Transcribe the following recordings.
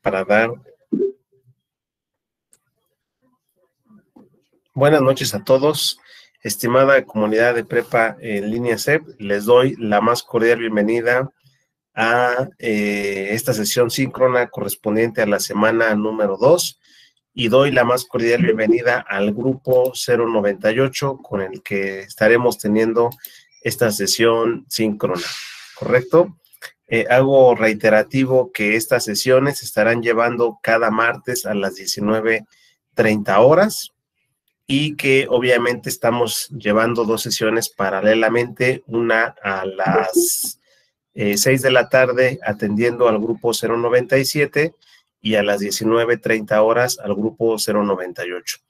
para dar buenas noches a todos, estimada comunidad de Prepa en línea CEP. Les doy la más cordial bienvenida a esta sesión síncrona correspondiente a la semana número 2 y doy la más cordial bienvenida al grupo 098 con el que estaremos teniendo esta sesión síncrona, ¿correcto? Hago reiterativo que estas sesiones se estarán llevando cada martes a las 19:30 horas y que obviamente estamos llevando dos sesiones paralelamente, una a las 6 de la tarde atendiendo al grupo 097 y a las 19:30 horas al grupo 098.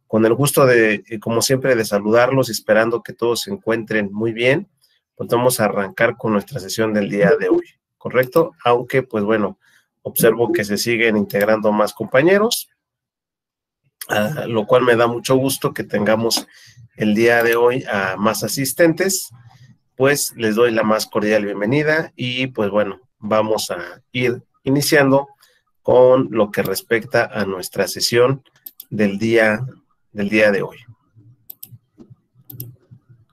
Con el gusto de, como siempre, de saludarlos, esperando que todos se encuentren muy bien, pues vamos a arrancar con nuestra sesión del día de hoy, ¿correcto? Aunque, pues bueno, observo que se siguen integrando más compañeros, lo cual me da mucho gusto que tengamos el día de hoy a más asistentes. Pues les doy la más cordial bienvenida y pues bueno, vamos a ir iniciando con lo que respecta a nuestra sesión del día de hoy.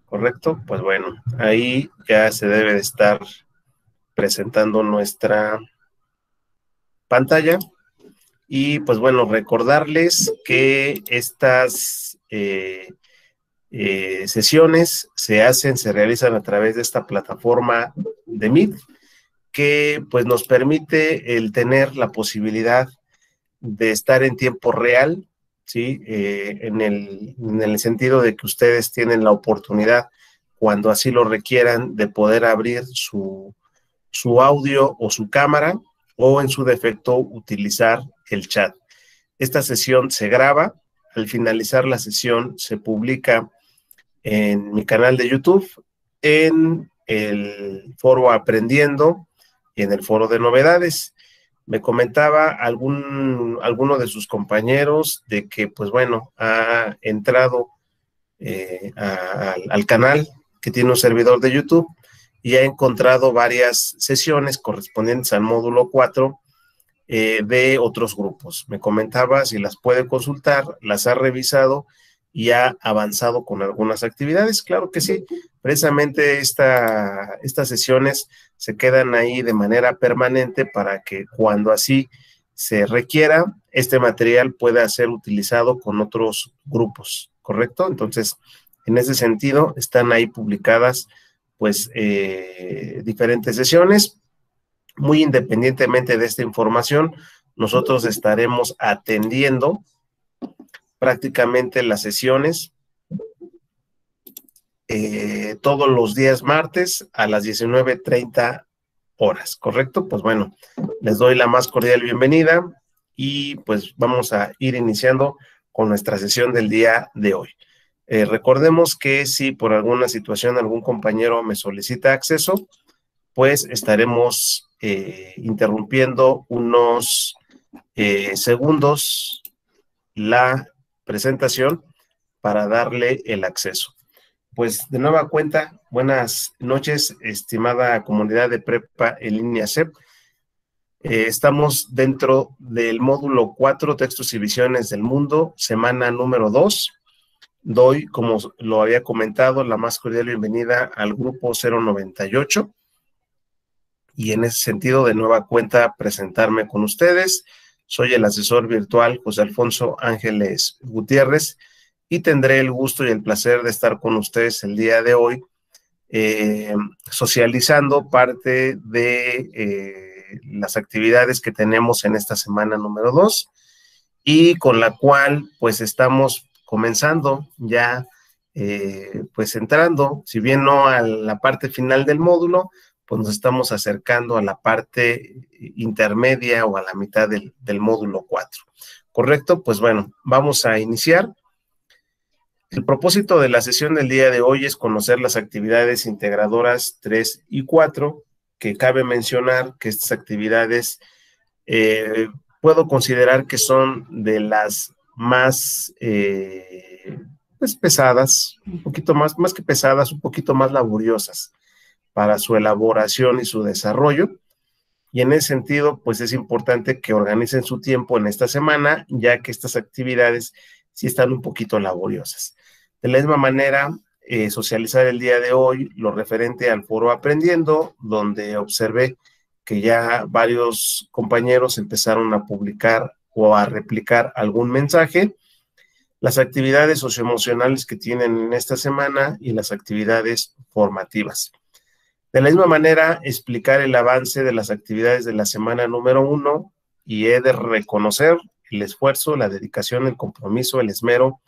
¿Correcto? Pues bueno, ahí ya se debe de estar presentando nuestra pantalla. Y pues bueno, recordarles que estas sesiones se realizan a través de esta plataforma de Meet, que pues nos permite el tener la posibilidad de estar en tiempo real, ¿sí? En el sentido de que ustedes tienen la oportunidad, cuando así lo requieran, de poder abrir su audio o su cámara, o en su defecto utilizar el chat. Esta sesión se graba, al finalizar la sesión se publica en mi canal de YouTube, en el foro Aprendiendo y en el foro de novedades. Me comentaba alguno de sus compañeros de que, pues bueno, ha entrado al canal que tiene un servidor de YouTube y ha encontrado varias sesiones correspondientes al módulo 4 de otros grupos. Me comentaba si las puede consultar, las ha revisado y ha avanzado con algunas actividades. Claro que sí, precisamente estas sesiones se quedan ahí de manera permanente para que cuando así se requiera, este material pueda ser utilizado con otros grupos, ¿correcto? Entonces, en ese sentido, están ahí publicadas pues diferentes sesiones. Muy independientemente de esta información, nosotros estaremos atendiendo prácticamente las sesiones todos los días martes a las 19:30 horas, ¿correcto? Pues bueno, les doy la más cordial bienvenida y pues vamos a ir iniciando con nuestra sesión del día de hoy. Recordemos que si por alguna situación algún compañero me solicita acceso, pues estaremos interrumpiendo unos segundos la presentación para darle el acceso. Pues de nueva cuenta, buenas noches, estimada comunidad de Prepa en línea CEP. Estamos dentro del módulo 4, Textos y Visiones del Mundo, semana número 2. Doy, como lo había comentado, la más cordial bienvenida al grupo 098. Y en ese sentido, de nueva cuenta, presentarme con ustedes. Soy el asesor virtual José Alfonso Ángeles Gutiérrez y tendré el gusto y el placer de estar con ustedes el día de hoy, socializando parte de las actividades que tenemos en esta semana número 2 y con la cual pues estamos comenzando ya, pues entrando, si bien no a la parte final del módulo, pues nos estamos acercando a la parte intermedia o a la mitad del módulo 4. ¿Correcto? Pues bueno, vamos a iniciar. El propósito de la sesión del día de hoy es conocer las actividades integradoras 3 y 4, que cabe mencionar que estas actividades puedo considerar que son de las más pues pesadas, un poquito más que pesadas, un poquito más laboriosas para su elaboración y su desarrollo. y en ese sentido, pues es importante que organicen su tiempo en esta semana, ya que estas actividades sí están un poquito laboriosas. De la misma manera, socializar el día de hoy lo referente al foro Aprendiendo, donde observé que ya varios compañeros empezaron a publicar o a replicar algún mensaje, las actividades socioemocionales que tienen en esta semana y las actividades formativas. De la misma manera, explicar el avance de las actividades de la semana número 1 y he de reconocer el esfuerzo, la dedicación, el compromiso, el esmero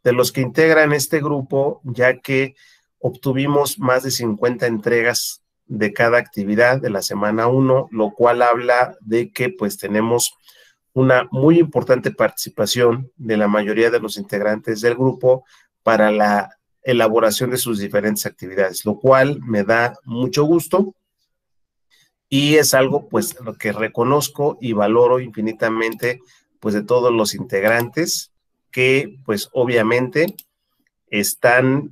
de los que integran este grupo, ya que obtuvimos más de 50 entregas de cada actividad de la semana 1, lo cual habla de que pues tenemos una muy importante participación de la mayoría de los integrantes del grupo para la elaboración de sus diferentes actividades, lo cual me da mucho gusto y es algo pues lo que reconozco y valoro infinitamente pues de todos los integrantes que pues obviamente están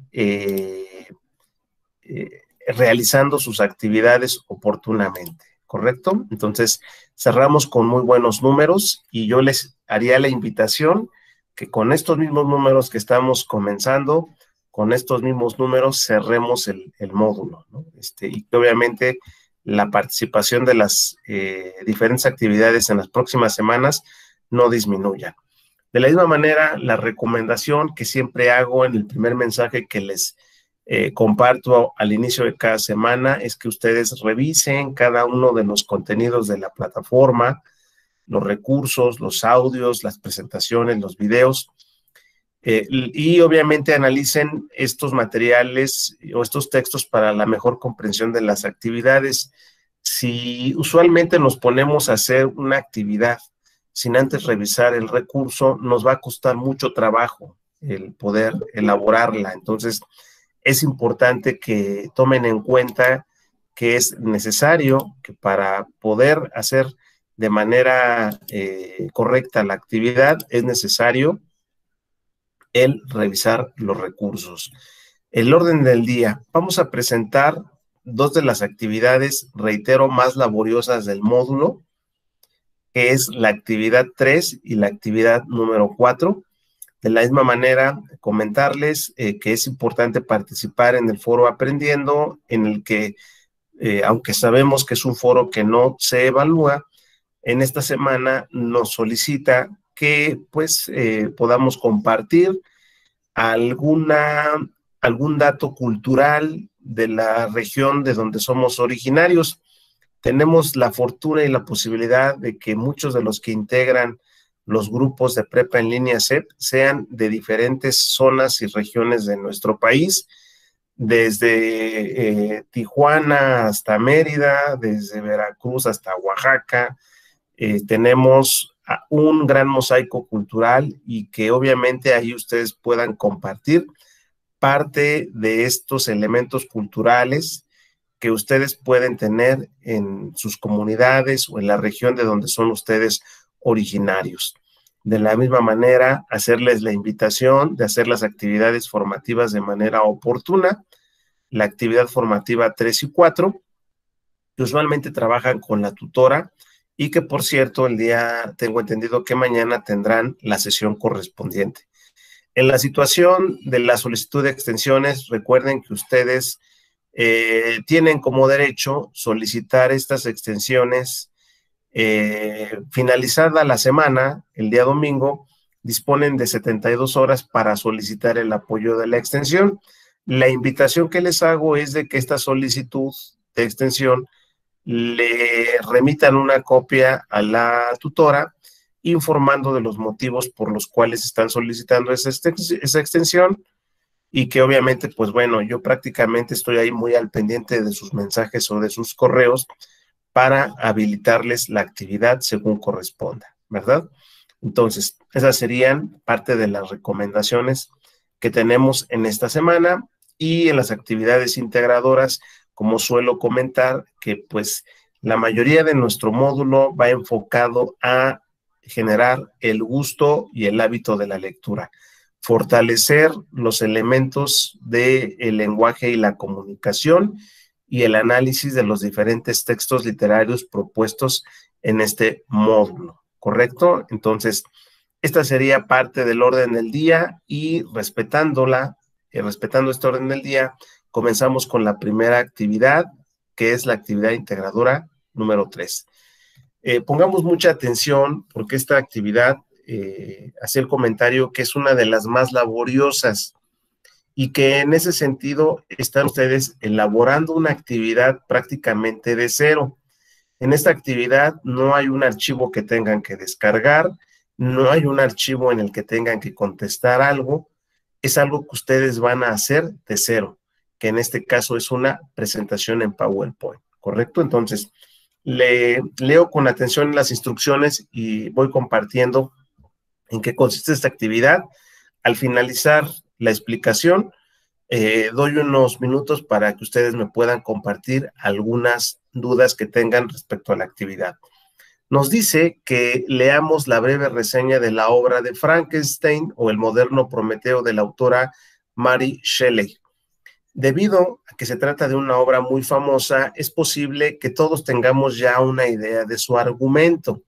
realizando sus actividades oportunamente, ¿correcto? Entonces, cerramos con muy buenos números y yo les haría la invitación que con estos mismos números que estamos comenzando, con estos mismos números cerremos el módulo, ¿no? Y que obviamente la participación de las diferentes actividades en las próximas semanas no disminuya. De la misma manera, la recomendación que siempre hago en el primer mensaje que les comparto al inicio de cada semana es que ustedes revisen cada uno de los contenidos de la plataforma, los recursos, los audios, las presentaciones, los videos, y obviamente analicen estos materiales o estos textos para la mejor comprensión de las actividades. Si usualmente nos ponemos a hacer una actividad sin antes revisar el recurso, nos va a costar mucho trabajo el poder elaborarla. Entonces, es importante que tomen en cuenta que es necesario que para poder hacer de manera correcta la actividad, es necesario el revisar los recursos. El orden del día. Vamos a presentar dos de las actividades, reitero, más laboriosas del módulo, que es la actividad 3 y la actividad número 4. De la misma manera, comentarles que es importante participar en el foro Aprendiendo, en el que, aunque sabemos que es un foro que no se evalúa, en esta semana nos solicita que pues podamos compartir algún dato cultural de la región de donde somos originarios. Tenemos la fortuna y la posibilidad de que muchos de los que integran los grupos de prepa en línea CEP sean de diferentes zonas y regiones de nuestro país, desde Tijuana hasta Mérida, desde Veracruz hasta Oaxaca. Tenemos un gran mosaico cultural y que obviamente ahí ustedes puedan compartir parte de estos elementos culturales que ustedes pueden tener en sus comunidades o en la región de donde son ustedes originarios. De la misma manera, hacerles la invitación de hacer las actividades formativas de manera oportuna, la actividad formativa 3 y 4, que usualmente trabajan con la tutora y que, por cierto, tengo entendido que mañana tendrán la sesión correspondiente. En la situación de la solicitud de extensiones, recuerden que ustedes tienen como derecho solicitar estas extensiones finalizada la semana, el día domingo, disponen de 72 horas para solicitar el apoyo de la extensión. La invitación que les hago es de que esta solicitud de extensión le remitan una copia a la tutora informando de los motivos por los cuales están solicitando esa extensión y que obviamente, pues bueno, yo prácticamente estoy ahí muy al pendiente de sus mensajes o de sus correos para habilitarles la actividad según corresponda, ¿verdad? Entonces, esas serían parte de las recomendaciones que tenemos en esta semana y en las actividades integradoras, como suelo comentar, que pues la mayoría de nuestro módulo va enfocado a generar el gusto y el hábito de la lectura, fortalecer los elementos del lenguaje y la comunicación y el análisis de los diferentes textos literarios propuestos en este módulo, ¿correcto? Entonces, esta sería parte del orden del día y respetando este orden del día, comenzamos con la primera actividad, que es la actividad integradora número 3. Pongamos mucha atención porque esta actividad, hacía el comentario que es una de las más laboriosas y que en ese sentido están ustedes elaborando una actividad prácticamente de cero. En esta actividad no hay un archivo que tengan que descargar, no hay un archivo en el que tengan que contestar algo, es algo que ustedes van a hacer de cero, que en este caso es una presentación en PowerPoint, ¿correcto? Entonces, leo con atención las instrucciones y voy compartiendo en qué consiste esta actividad. Al finalizar la explicación, doy unos minutos para que ustedes me puedan compartir algunas dudas que tengan respecto a la actividad. Nos dice que leamos la breve reseña de la obra de Frankenstein o el moderno Prometeo de la autora Mary Shelley. Debido a que se trata de una obra muy famosa, es posible que todos tengamos ya una idea de su argumento,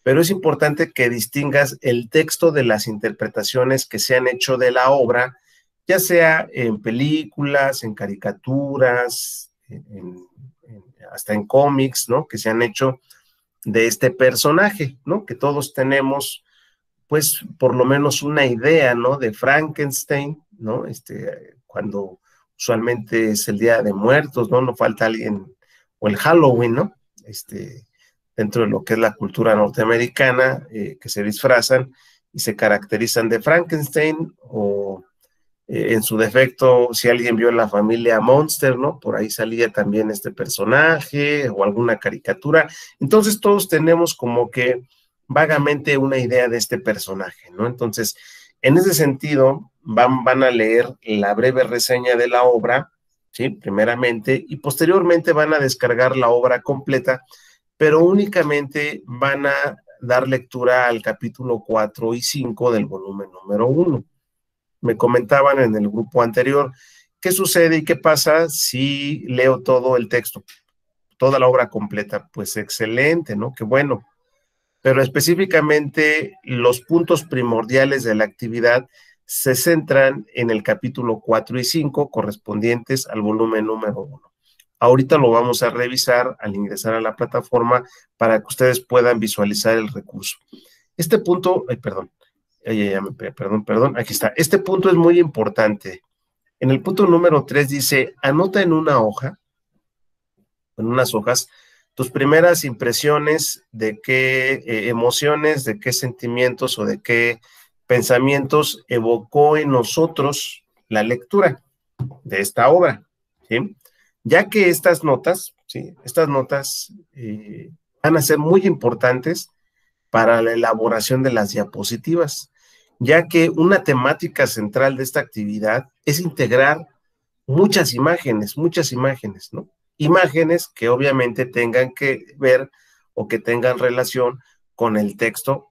pero es importante que distingas el texto de las interpretaciones que se han hecho de la obra, ya sea en películas, en caricaturas, hasta en cómics, ¿no? Que se han hecho de este personaje, ¿no? Que todos tenemos, pues, por lo menos una idea, ¿no? De Frankenstein, ¿no? Cuando usualmente es el Día de Muertos, ¿no? No falta alguien, o el Halloween, ¿no? Dentro de lo que es la cultura norteamericana, que se disfrazan y se caracterizan de Frankenstein, o en su defecto, si alguien vio la familia Monster, ¿no? Por ahí salía también este personaje, o alguna caricatura. Entonces todos tenemos como que vagamente una idea de este personaje, ¿no? Entonces, en ese sentido, van a leer la breve reseña de la obra, ¿sí? Primeramente, y posteriormente van a descargar la obra completa, pero únicamente van a dar lectura al capítulo 4 y 5 del volumen número 1. Me comentaban en el grupo anterior, ¿qué sucede y qué pasa si leo todo el texto, toda la obra completa? Pues excelente, ¿no? Qué bueno. Pero específicamente los puntos primordiales de la actividad se centran en el capítulo 4 y 5 correspondientes al volumen número 1. Ahorita lo vamos a revisar al ingresar a la plataforma para que ustedes puedan visualizar el recurso. Este punto, perdón, aquí está. Este punto es muy importante. En el punto número 3 dice, anota en una hoja, en unas hojas, tus primeras impresiones de qué emociones, de qué sentimientos o de qué pensamientos evocó en nosotros la lectura de esta obra, ¿sí? Ya que estas notas, ¿sí? Estas notas van a ser muy importantes para la elaboración de las diapositivas, ya que una temática central de esta actividad es integrar muchas imágenes, ¿no? Imágenes que obviamente tengan que ver o que tengan relación con el texto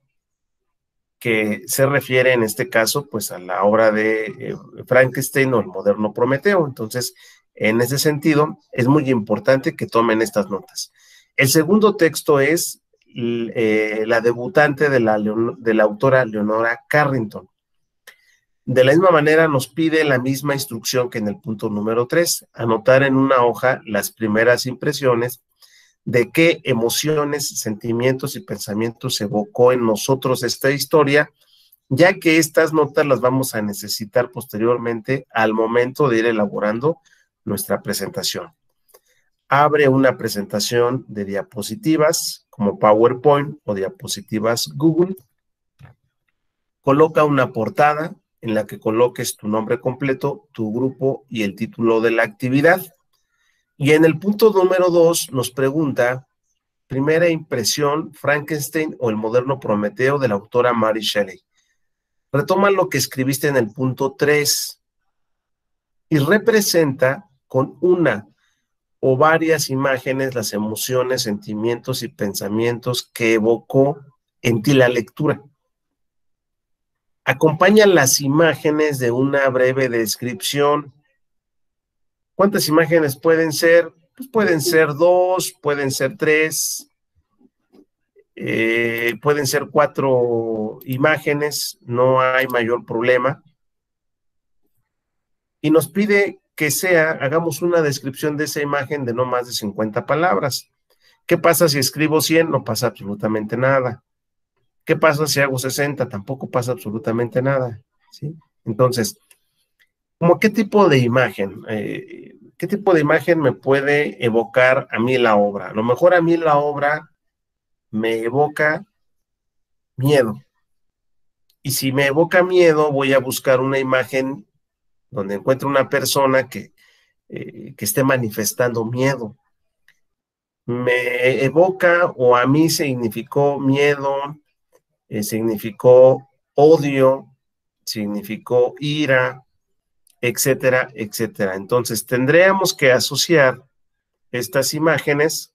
que se refiere en este caso pues a la obra de Frankenstein o el moderno Prometeo. Entonces, en ese sentido, es muy importante que tomen estas notas. El segundo texto es la debutante de la autora Leonora Carrington. De la misma manera nos pide la misma instrucción que en el punto número 3, anotar en una hoja las primeras impresiones de qué emociones, sentimientos y pensamientos evocó en nosotros esta historia, ya que estas notas las vamos a necesitar posteriormente al momento de ir elaborando nuestra presentación. Abre una presentación de diapositivas como PowerPoint o diapositivas Google. Coloca una portada en la que coloques tu nombre completo, tu grupo y el título de la actividad. Y en el punto número 2 nos pregunta, primera impresión, Frankenstein o el moderno Prometeo de la autora Mary Shelley. Retoma lo que escribiste en el punto 3 y representa con una o varias imágenes las emociones, sentimientos y pensamientos que evocó en ti la lectura. Acompaña las imágenes de una breve descripción. ¿Cuántas imágenes pueden ser? Pues pueden ser 2, pueden ser 3, pueden ser 4 imágenes, no hay mayor problema. Y nos pide que hagamos una descripción de esa imagen de no más de 50 palabras. ¿Qué pasa si escribo 100? No pasa absolutamente nada. ¿Qué pasa si hago 60? Tampoco pasa absolutamente nada, ¿sí? Entonces, ¿cómo qué tipo de imagen? ¿Qué tipo de imagen me puede evocar a mí la obra? A lo mejor a mí la obra me evoca miedo. Y si me evoca miedo, voy a buscar una imagen donde encuentre una persona que esté manifestando miedo. Me evoca o a mí significó miedo, significó odio, significó ira, etcétera, etcétera. Entonces tendríamos que asociar estas imágenes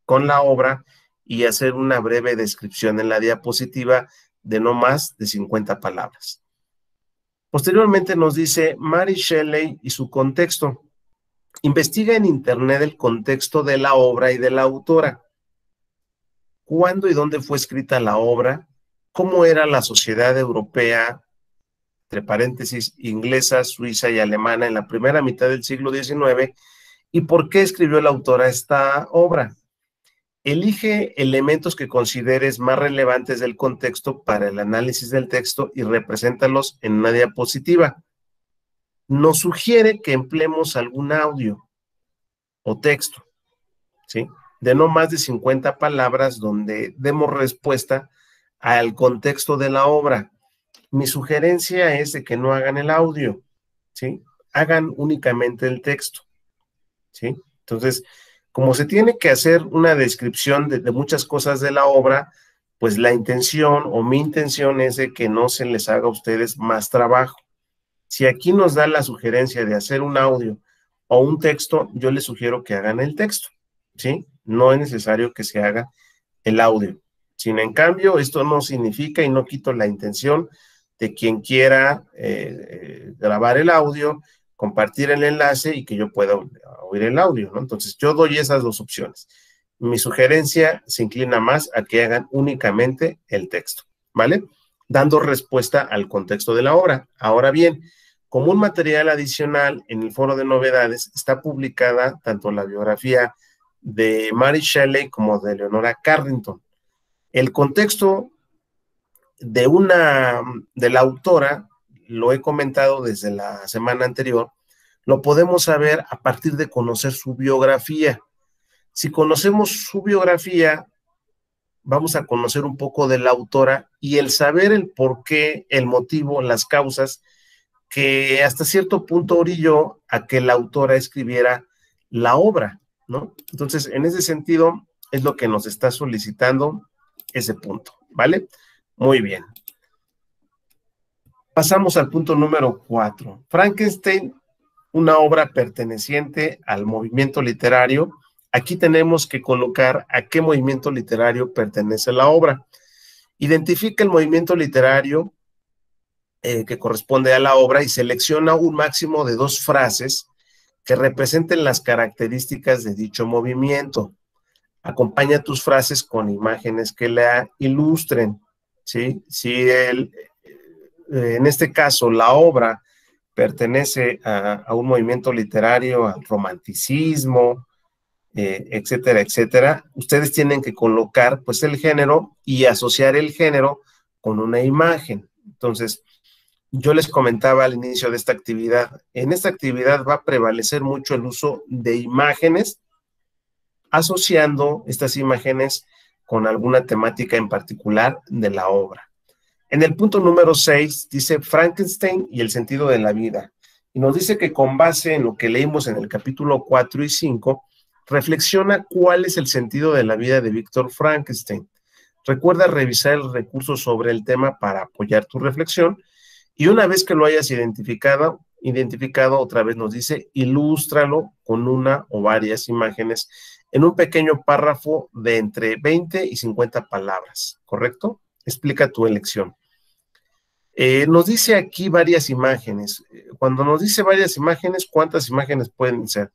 con la obra y hacer una breve descripción en la diapositiva de no más de 50 palabras. Posteriormente nos dice Mary Shelley y su contexto. Investiga en Internet el contexto de la obra y de la autora. ¿Cuándo y dónde fue escrita la obra? ¿Cómo era la sociedad europea, entre paréntesis, inglesa, suiza y alemana en la primera mitad del siglo XIX? ¿Y por qué escribió la autora esta obra? Elige elementos que consideres más relevantes del contexto para el análisis del texto y represéntalos en una diapositiva. Nos sugiere que empleemos algún audio o texto, ¿sí? De no más de 50 palabras donde demos respuesta al contexto de la obra. Mi sugerencia es de que no hagan el audio, ¿sí? Hagan únicamente el texto, ¿sí? Entonces, como se tiene que hacer una descripción de muchas cosas de la obra, pues la intención o mi intención es de que no se les haga a ustedes más trabajo. Si aquí nos da la sugerencia de hacer un audio o un texto, yo les sugiero que hagan el texto, ¿sí? No es necesario que se haga el audio. Sin en cambio, esto no significa y no quito la intención de quien quiera grabar el audio, compartir el enlace y que yo pueda oír el audio, ¿no? Entonces, yo doy esas dos opciones. Mi sugerencia se inclina más a que hagan únicamente el texto, ¿vale? Dando respuesta al contexto de la obra. Ahora bien, como un material adicional en el foro de novedades está publicada tanto la biografía de Mary Shelley como de Leonora Carrington. El contexto de la autora, lo he comentado desde la semana anterior, lo podemos saber a partir de conocer su biografía. Si conocemos su biografía, vamos a conocer un poco de la autora y el saber el por qué, el motivo, las causas que hasta cierto punto orilló a que la autora escribiera la obra, ¿no? Entonces, en ese sentido, es lo que nos está solicitando ese punto, ¿vale? Muy bien. Pasamos al punto número 4. Frankenstein, una obra perteneciente al movimiento literario. Aquí tenemos que colocar a qué movimiento literario pertenece la obra. Identifica el movimiento literario que corresponde a la obra y selecciona un máximo de 2 frases que representen las características de dicho movimiento. Acompaña tus frases con imágenes que la ilustren, ¿sí? Si en este caso la obra pertenece a un movimiento literario, al romanticismo, etcétera, etcétera, ustedes tienen que colocar pues el género y asociar el género con una imagen. Entonces, yo les comentaba al inicio de esta actividad, en esta actividad va a prevalecer mucho el uso de imágenes, asociando estas imágenes con alguna temática en particular de la obra. En el punto número 6 dice Frankenstein y el sentido de la vida. Y nos dice que con base en lo que leímos en el capítulo 4 y 5, reflexiona cuál es el sentido de la vida de Víctor Frankenstein. Recuerda revisar el recurso sobre el tema para apoyar tu reflexión y una vez que lo hayas identificado, otra vez nos dice, ilústralo con una o varias imágenes en un pequeño párrafo de entre 20 y 50 palabras, ¿correcto? Explica tu elección. Nos dice aquí varias imágenes. Cuando nos dice varias imágenes, ¿cuántas imágenes pueden ser?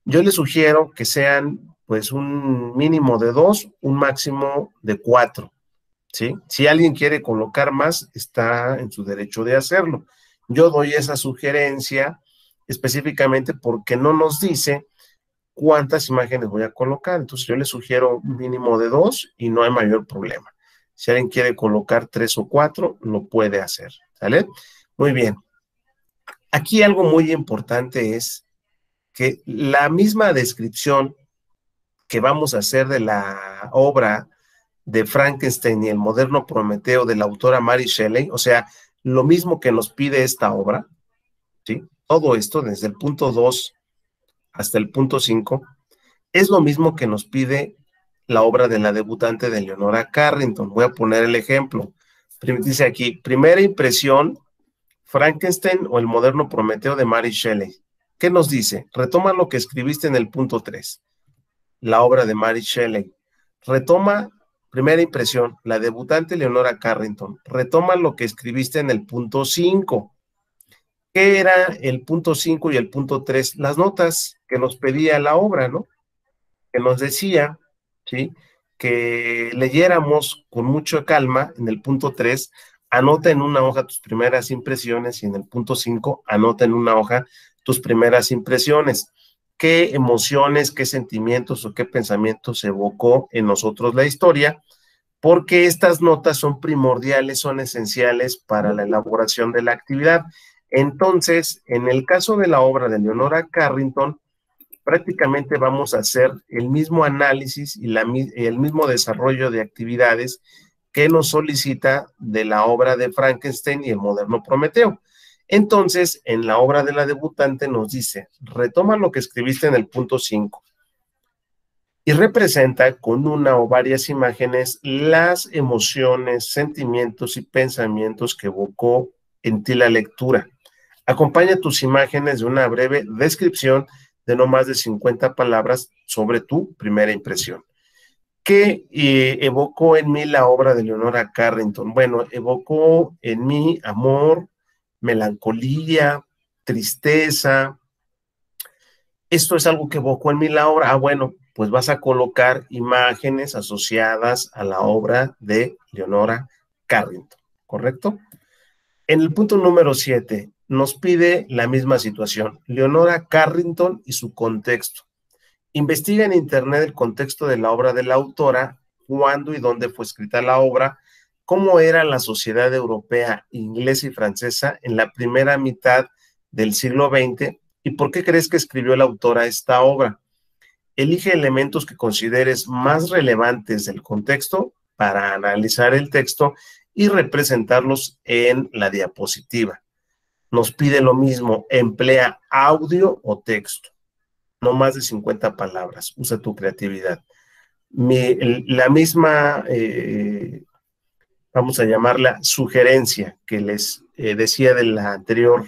Yo les sugiero que sean pues un mínimo de 2, un máximo de 4, ¿sí? Si alguien quiere colocar más, está en su derecho de hacerlo. Yo doy esa sugerencia específicamente porque no nos dice cuántas imágenes voy a colocar. Entonces yo les sugiero un mínimo de 2 y no hay mayor problema. Si alguien quiere colocar 3 o 4, lo puede hacer, ¿sale? Muy bien. Aquí algo muy importante es que la misma descripción que vamos a hacer de la obra de Frankenstein y el moderno Prometeo de la autora Mary Shelley, o sea, lo mismo que nos pide esta obra, ¿sí? Todo esto, desde el punto 2 hasta el punto 5, es lo mismo que nos pide la obra de la debutante de Leonora Carrington. Voy a poner el ejemplo. Dice aquí, primera impresión, Frankenstein o el moderno Prometeo de Mary Shelley. ¿Qué nos dice? Retoma lo que escribiste en el punto 3, la obra de Mary Shelley. Retoma, primera impresión, la debutante Leonora Carrington. Retoma lo que escribiste en el punto 5. ¿Qué era el punto 5 y el punto 3? Las notas que nos pedía la obra, ¿no? Que nos decía, ¿sí? Que leyéramos con mucha calma en el punto 3, anota en una hoja tus primeras impresiones, y en el punto 5, anota en una hoja tus primeras impresiones. ¿Qué emociones, qué sentimientos o qué pensamientos evocó en nosotros la historia? Porque estas notas son primordiales, son esenciales para la elaboración de la actividad. Entonces, en el caso de la obra de Leonora Carrington, prácticamente vamos a hacer el mismo análisis y el mismo desarrollo de actividades que nos solicita de la obra de Frankenstein y el moderno Prometeo. Entonces, en la obra de la debutante nos dice, retoma lo que escribiste en el punto 5 y representa con una o varias imágenes las emociones, sentimientos y pensamientos que evocó en ti la lectura. Acompaña tus imágenes de una breve descripción de no más de 50 palabras sobre tu primera impresión. ¿Qué evocó en mí la obra de Leonora Carrington? Bueno, evocó en mí amor, melancolía, tristeza. Esto es algo que evocó en mí la obra. Ah, bueno, pues vas a colocar imágenes asociadas a la obra de Leonora Carrington, ¿correcto? En el punto número 7, nos pide la misma situación, Leonora Carrington y su contexto. Investiga en internet el contexto de la obra de la autora, cuándo y dónde fue escrita la obra, cómo era la sociedad europea, inglesa y francesa en la primera mitad del siglo XX y por qué crees que escribió la autora esta obra. Elige elementos que consideres más relevantes del contexto para analizar el texto y representarlos en la diapositiva. Nos pide lo mismo, emplea audio o texto, no más de 50 palabras, usa tu creatividad. La misma, vamos a llamarla sugerencia que les decía del anterior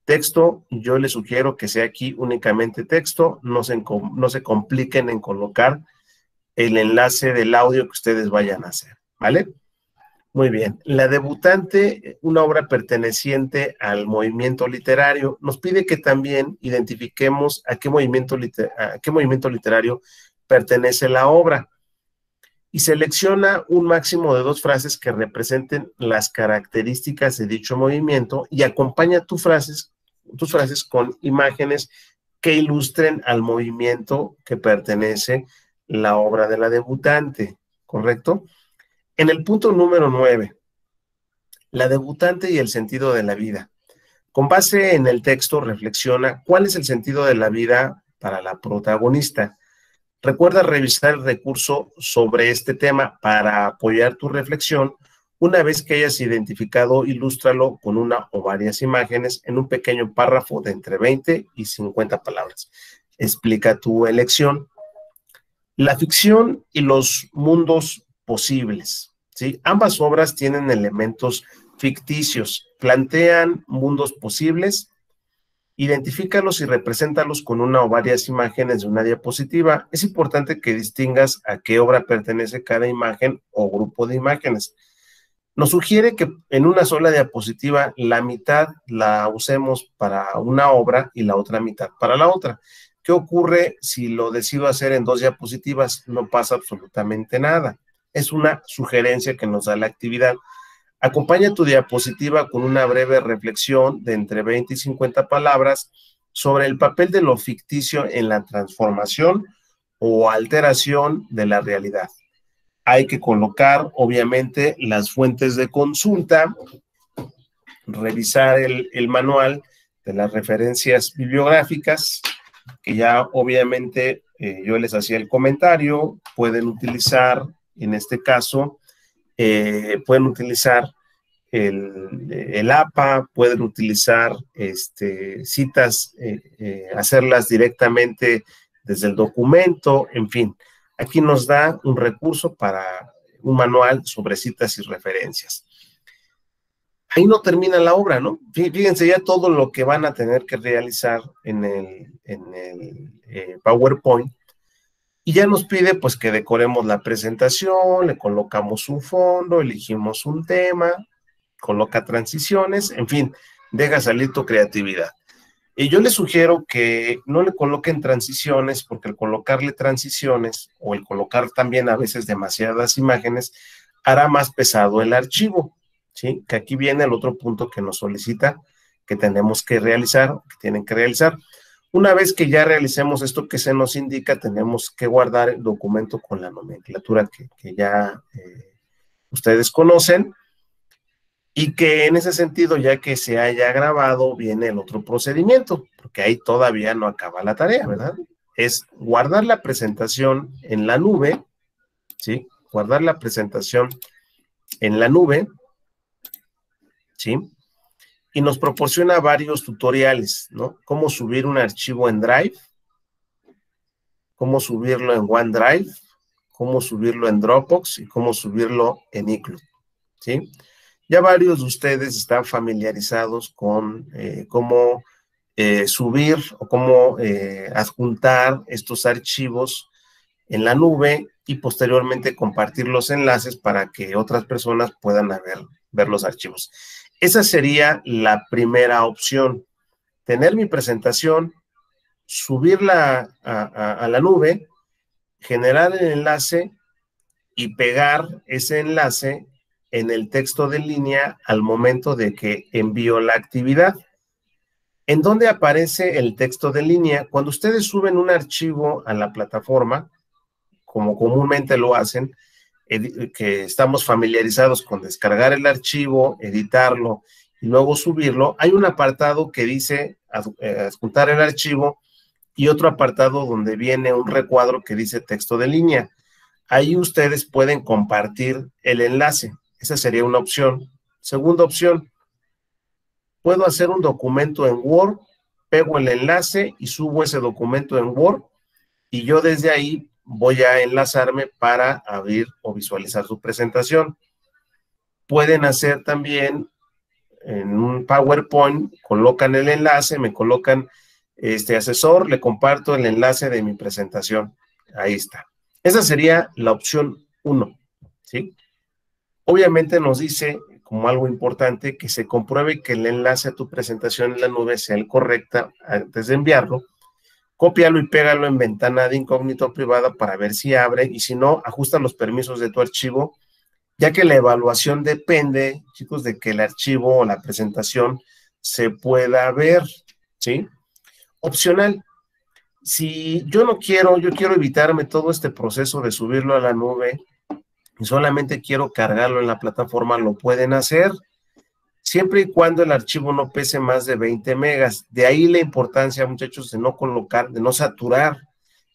texto, yo les sugiero que sea aquí únicamente texto, no se compliquen en colocar el enlace del audio que ustedes vayan a hacer, ¿vale? Muy bien. La debutante, una obra perteneciente al movimiento literario, nos pide que también identifiquemos a qué movimiento literario pertenece la obra y selecciona un máximo de 2 frases que representen las características de dicho movimiento y acompaña tus frases con imágenes que ilustren al movimiento que pertenece la obra de la debutante, ¿correcto? En el punto número 9, la debutante y el sentido de la vida. Con base en el texto, reflexiona cuál es el sentido de la vida para la protagonista. Recuerda revisar el recurso sobre este tema para apoyar tu reflexión. Una vez que hayas identificado, ilústralo con una o varias imágenes en un pequeño párrafo de entre 20 y 50 palabras. Explica tu elección. La ficción y los mundos posibles, ¿sí? Ambas obras tienen elementos ficticios, plantean mundos posibles, identifícalos y represéntalos con una o varias imágenes de una diapositiva. Es importante que distingas a qué obra pertenece cada imagen o grupo de imágenes. Nos sugiere que en una sola diapositiva la mitad la usemos para una obra y la otra mitad para la otra. ¿Qué ocurre si lo decido hacer en 2 diapositivas? No pasa absolutamente nada. Es una sugerencia que nos da la actividad. Acompaña tu diapositiva con una breve reflexión de entre 20 y 50 palabras sobre el papel de lo ficticio en la transformación o alteración de la realidad. Hay que colocar, obviamente, las fuentes de consulta, revisar el manual de las referencias bibliográficas, que ya obviamente yo les hacía el comentario. Pueden utilizar, en este caso, pueden utilizar el APA, pueden utilizar citas, hacerlas directamente desde el documento, en fin. Aquí nos da un recurso para un manual sobre citas y referencias. Ahí no termina la obra, ¿no? Fíjense ya todo lo que van a tener que realizar en el PowerPoint. Y ya nos pide pues que decoremos la presentación, le colocamos un fondo, elegimos un tema, coloca transiciones, en fin, deja salir tu creatividad. Y yo les sugiero que no le coloquen transiciones, porque el colocarle transiciones o el colocar también a veces demasiadas imágenes hará más pesado el archivo, ¿sí? Que aquí viene el otro punto que nos solicita que tenemos que realizar, que tienen que realizar. Una vez que ya realicemos esto que se nos indica, tenemos que guardar el documento con la nomenclatura que ya ustedes conocen, y que en ese sentido, ya que se haya grabado, viene el otro procedimiento, porque ahí todavía no acaba la tarea, ¿verdad? Es guardar la presentación en la nube, ¿sí? Guardar la presentación en la nube, ¿sí? Y nos proporciona varios tutoriales, ¿no? Cómo subir un archivo en Drive, cómo subirlo en OneDrive, cómo subirlo en Dropbox y cómo subirlo en iCloud, ¿sí? Ya varios de ustedes están familiarizados con cómo subir o cómo adjuntar estos archivos en la nube y posteriormente compartir los enlaces para que otras personas puedan ver los archivos. Esa sería la primera opción: tener mi presentación, subirla a la nube, generar el enlace y pegar ese enlace en el texto de línea al momento de que envío la actividad. ¿En dónde aparece el texto de línea? Cuando ustedes suben un archivo a la plataforma, como comúnmente lo hacen, que estamos familiarizados con descargar el archivo, editarlo y luego subirlo, hay un apartado que dice adjuntar el archivo y otro apartado donde viene un recuadro que dice texto de línea. Ahí ustedes pueden compartir el enlace. Esa sería una opción. Segunda opción, puedo hacer un documento en Word, pego el enlace y subo ese documento en Word, y yo desde ahí voy a enlazarme para abrir o visualizar su presentación. Pueden hacer también en un PowerPoint, colocan el enlace, me colocan asesor, le comparto el enlace de mi presentación. Ahí está. Esa sería la opción 1, ¿sí? Obviamente nos dice, como algo importante, que se compruebe que el enlace a tu presentación en la nube sea el correcto antes de enviarlo. Cópialo y pégalo en ventana de incógnito privada para ver si abre, y si no, ajusta los permisos de tu archivo, ya que la evaluación depende, chicos, de que el archivo o la presentación se pueda ver, ¿sí? Opcional. Si yo no quiero, yo quiero evitarme todo este proceso de subirlo a la nube y solamente quiero cargarlo en la plataforma, lo pueden hacer, siempre y cuando el archivo no pese más de 20 megas. De ahí la importancia, muchachos, de no colocar, de no saturar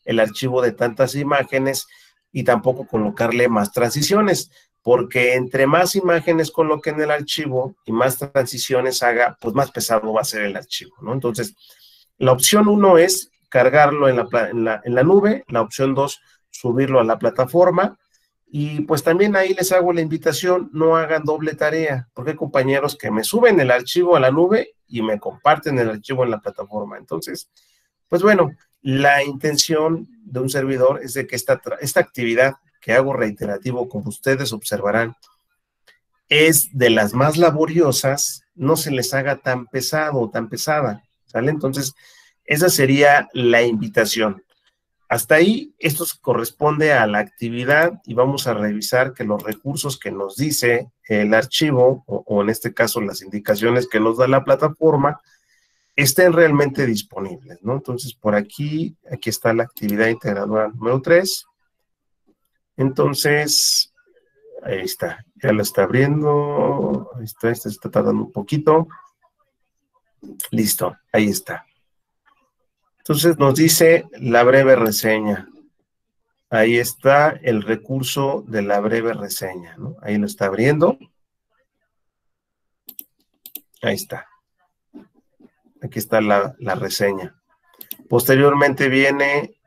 el archivo de tantas imágenes y tampoco colocarle más transiciones, porque entre más imágenes coloquen en el archivo y más transiciones haga, pues más pesado va a ser el archivo, ¿no? Entonces, la opción 1 es cargarlo en la nube, la opción 2, subirlo a la plataforma. Y pues también ahí les hago la invitación, no hagan doble tarea, porque hay compañeros que me suben el archivo a la nube y me comparten el archivo en la plataforma. Entonces, pues bueno, la intención de un servidor es de que esta actividad que hago reiterativo, como ustedes observarán, es de las más laboriosas, no se les haga tan pesado o tan pesada, ¿sale? Entonces, Esa sería la invitación. Hasta ahí, esto corresponde a la actividad y vamos a revisar que los recursos que nos dice el archivo, o en este caso las indicaciones que nos da la plataforma, estén realmente disponibles, ¿no? Entonces, por aquí está la actividad integradora número 3. Entonces, ahí está, ya lo está abriendo, ahí está, este está tardando un poquito. Listo, ahí está. Entonces nos dice la breve reseña. Ahí está el recurso de la breve reseña, ¿no? Ahí lo está abriendo. Ahí está. Aquí está la reseña. Posteriormente viene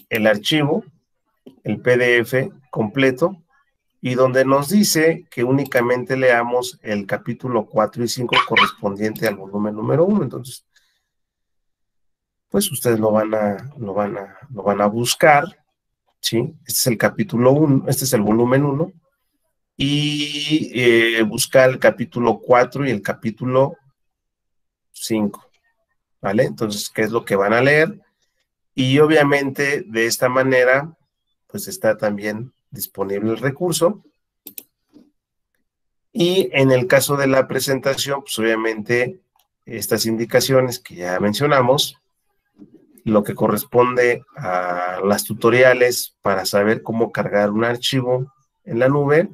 el archivo, el PDF completo, y donde nos dice que únicamente leamos el capítulo 4 y 5 correspondiente al volumen número 1. Entonces, pues ustedes lo van a buscar, ¿sí? Este es el capítulo 1, este es el volumen 1, y buscar el capítulo 4 y el capítulo 5, ¿vale? Entonces, ¿qué es lo que van a leer? Y obviamente de esta manera, pues está también disponible el recurso. Y en el caso de la presentación, pues obviamente estas indicaciones que ya mencionamos, lo que corresponde a las tutoriales para saber cómo cargar un archivo en la nube,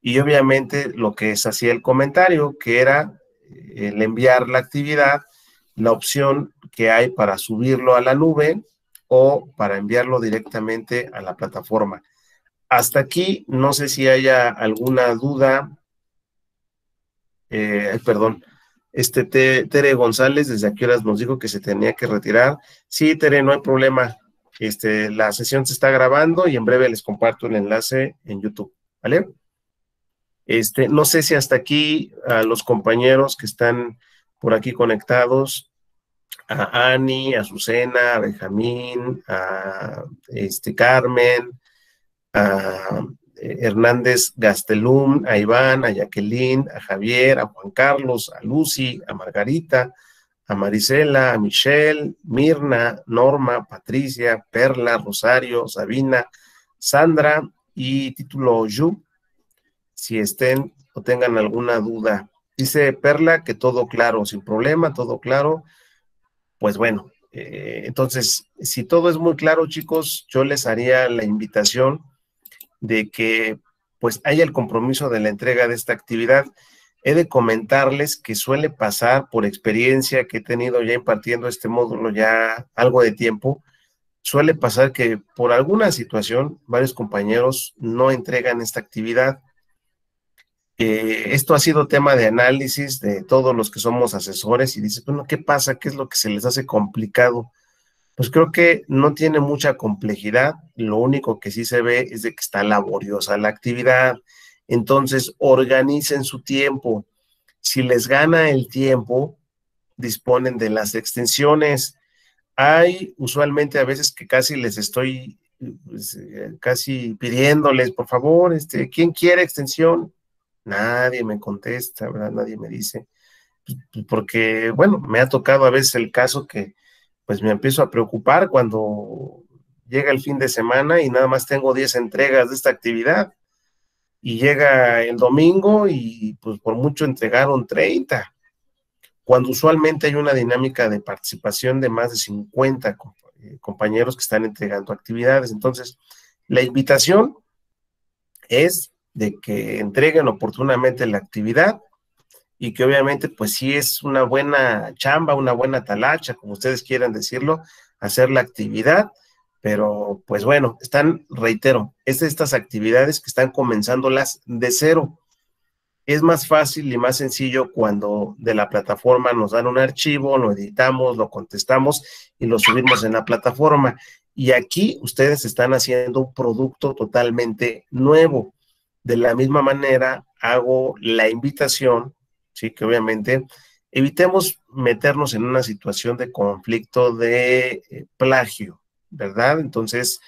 y obviamente lo que es hacía el comentario, que era el enviar la actividad, la opción que hay para subirlo a la nube o para enviarlo directamente a la plataforma. Hasta aquí, no sé si haya alguna duda. Perdón, Tere González, desde aquí horas nos dijo que se tenía que retirar. Sí, Tere, no hay problema. La sesión se está grabando y en breve les comparto el enlace en YouTube, ¿vale? No sé si hasta aquí a los compañeros que están por aquí conectados, a Ani, a Azucena, a Benjamín, a Carmen, a Hernández Gastelum, a Iván, a Jacqueline, a Javier, a Juan Carlos, a Lucy, a Margarita, a Marisela, a Michelle, Mirna, Norma, Patricia, Perla, Rosario, Sabina, Sandra y título Yu, si estén o tengan alguna duda. Dice Perla que todo claro, sin problema, todo claro. Pues bueno, entonces, si todo es muy claro, chicos, yo les haría la invitación de que pues haya el compromiso de la entrega de esta actividad. He de comentarles que suele pasar, por experiencia que he tenido ya impartiendo este módulo ya algo de tiempo, suele pasar que por alguna situación varios compañeros no entregan esta actividad. Esto ha sido tema de análisis de todos los que somos asesores y dices, bueno, ¿qué pasa? ¿Qué es lo que se les hace complicado? Pues creo que no tiene mucha complejidad, lo único que sí se ve es de que está laboriosa la actividad. Entonces, organicen su tiempo. Si les gana el tiempo, disponen de las extensiones. Hay usualmente a veces que casi les estoy pues, casi pidiéndoles, por favor, ¿quién quiere extensión? Nadie me contesta, ¿verdad? Nadie me dice. Porque, bueno, me ha tocado a veces el caso que pues me empiezo a preocupar cuando llega el fin de semana y nada más tengo 10 entregas de esta actividad. Y llega el domingo y pues por mucho entregaron 30, cuando usualmente hay una dinámica de participación de más de 50 compañeros que están entregando actividades. Entonces, la invitación es de que entreguen oportunamente la actividad y que obviamente pues sí es una buena chamba, una buena talacha, como ustedes quieran decirlo, hacer la actividad, pero pues bueno, reitero, es de estas actividades que están comenzándolas de cero. Es más fácil y más sencillo cuando de la plataforma nos dan un archivo, lo editamos, lo contestamos y lo subimos en la plataforma. Y aquí ustedes están haciendo un producto totalmente nuevo. De la misma manera, hago la invitación, sí, que obviamente evitemos meternos en una situación de conflicto de plagio, ¿verdad? Entonces,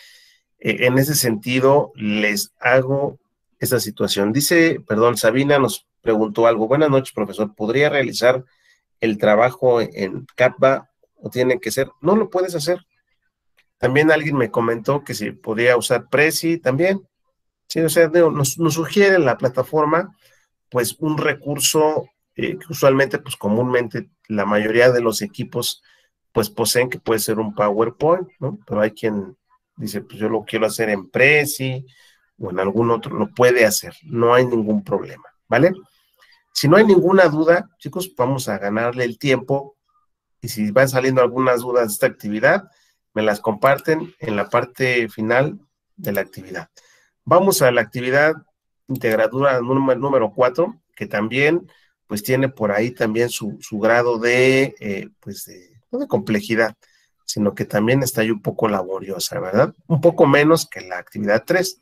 en ese sentido, les hago esta situación. Dice, perdón, Sabina nos preguntó algo. Buenas noches, profesor. ¿Podría realizar el trabajo en Canva o tiene que ser, no lo puedes hacer. También alguien me comentó que si podía usar Prezi también. Sí, o sea, nos sugiere en la plataforma pues un recurso que usualmente, pues comúnmente la mayoría de los equipos pues poseen, que puede ser un PowerPoint, ¿no? Pero hay quien dice, pues yo lo quiero hacer en Prezi o en algún otro, lo puede hacer, no hay ningún problema, ¿vale? Si no hay ninguna duda, chicos, vamos a ganarle el tiempo y si van saliendo algunas dudas de esta actividad, me las comparten en la parte final de la actividad. Vamos a la actividad integradura número 4, que también pues tiene por ahí también su grado de, no de complejidad, sino que también está ahí un poco laboriosa, ¿verdad? Un poco menos que la actividad 3.